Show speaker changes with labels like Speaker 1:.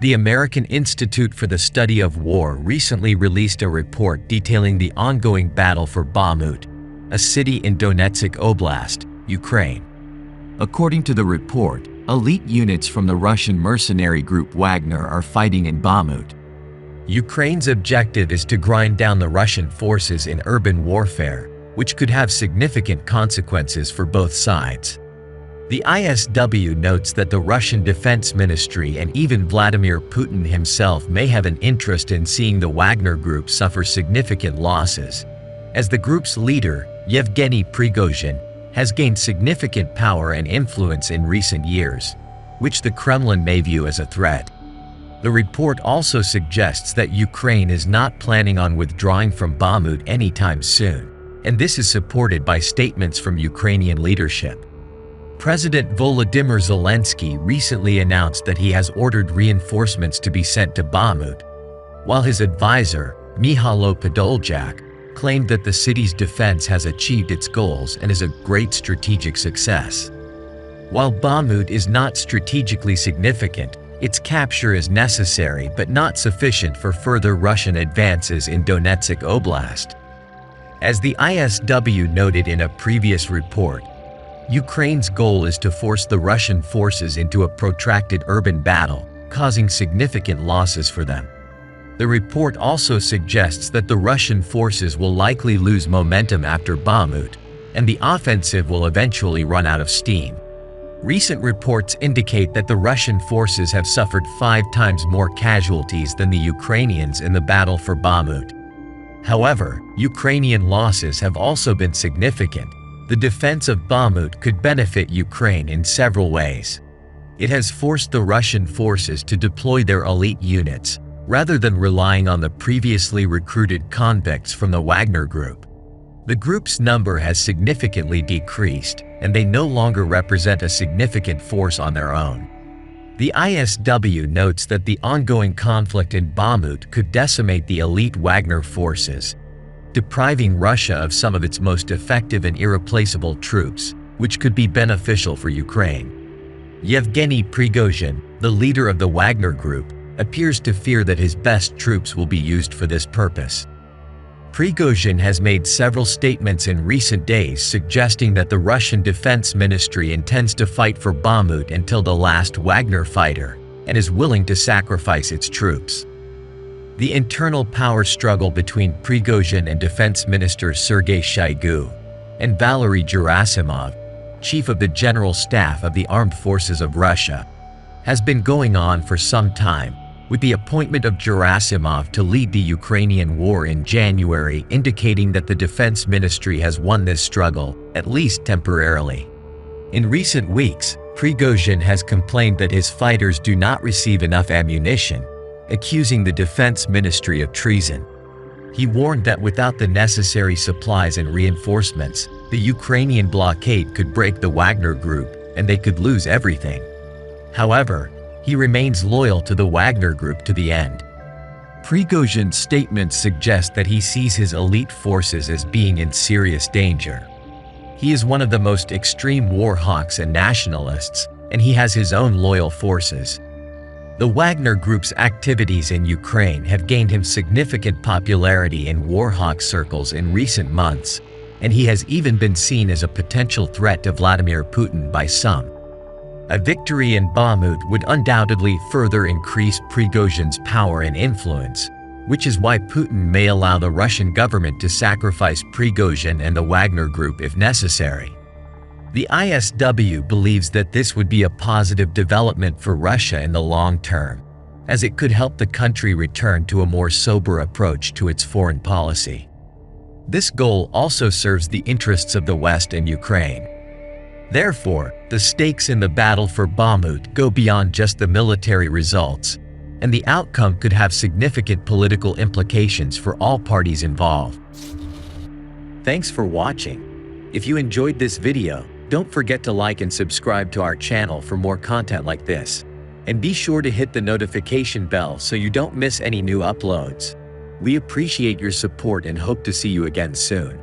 Speaker 1: The American Institute for the Study of War recently released a report detailing the ongoing battle for Bahmut, a city in Donetsk Oblast, Ukraine. According to the report, elite units from the Russian mercenary group Wagner are fighting in Bahmut. Ukraine's objective is to grind down the Russian forces in urban warfare, which could have significant consequences for both sides. The ISW notes that the Russian Defense Ministry and even Vladimir Putin himself may have an interest in seeing the Wagner Group suffer significant losses, as the group's leader, Yevgeny Prigozhin, has gained significant power and influence in recent years, which the Kremlin may view as a threat. The report also suggests that Ukraine is not planning on withdrawing from Bahmut anytime soon, and this is supported by statements from Ukrainian leadership. President Volodymyr Zelensky recently announced that he has ordered reinforcements to be sent to Bahmut, while his advisor, Mihailo Podoljak, claimed that the city's defense has achieved its goals and is a great strategic success. While Bahmut is not strategically significant, its capture is necessary but not sufficient for further Russian advances in Donetsk Oblast. As the ISW noted in a previous report, Ukraine's goal is to force the Russian forces into a protracted urban battle, causing significant losses for them. The report also suggests that the Russian forces will likely lose momentum after Bahmut, and the offensive will eventually run out of steam. Recent reports indicate that the Russian forces have suffered 5 times more casualties than the Ukrainians in the battle for Bahmut. However, Ukrainian losses have also been significant. The defense of Bahmut could benefit Ukraine in several ways. It has forced the Russian forces to deploy their elite units, rather than relying on the previously recruited convicts from the Wagner Group. The group's number has significantly decreased, and they no longer represent a significant force on their own. The ISW notes that the ongoing conflict in Bahmut could decimate the elite Wagner forces, depriving Russia of some of its most effective and irreplaceable troops, which could be beneficial for Ukraine. Yevgeny Prigozhin, the leader of the Wagner Group, appears to fear that his best troops will be used for this purpose. Prigozhin has made several statements in recent days suggesting that the Russian Defense Ministry intends to fight for Bahmut until the last Wagner fighter, and is willing to sacrifice its troops. The internal power struggle between Prigozhin and Defense Minister Sergei Shoigu and Valery Gerasimov, Chief of the General Staff of the Armed Forces of Russia, has been going on for some time, with the appointment of Gerasimov to lead the Ukrainian war in January indicating that the Defense Ministry has won this struggle, at least temporarily. In recent weeks, Prigozhin has complained that his fighters do not receive enough ammunition, accusing the Defense Ministry of treason. He warned that without the necessary supplies and reinforcements, the Ukrainian blockade could break the Wagner Group and they could lose everything. However, he remains loyal to the Wagner Group to the end. Prigozhin's statements suggest that he sees his elite forces as being in serious danger. He is one of the most extreme war hawks and nationalists, and he has his own loyal forces. The Wagner Group's activities in Ukraine have gained him significant popularity in war hawk circles in recent months, and he has even been seen as a potential threat to Vladimir Putin by some. A victory in Bahmut would undoubtedly further increase Prigozhin's power and influence, which is why Putin may allow the Russian government to sacrifice Prigozhin and the Wagner Group if necessary. The ISW believes that this would be a positive development for Russia in the long term, as it could help the country return to a more sober approach to its foreign policy. This goal also serves the interests of the West and Ukraine. Therefore, the stakes in the battle for Bahmut go beyond just the military results, and the outcome could have significant political implications for all parties involved. Thanks for watching. If you enjoyed this video, don't forget to like and subscribe to our channel for more content like this. And be sure to hit the notification bell so you don't miss any new uploads. We appreciate your support and hope to see you again soon.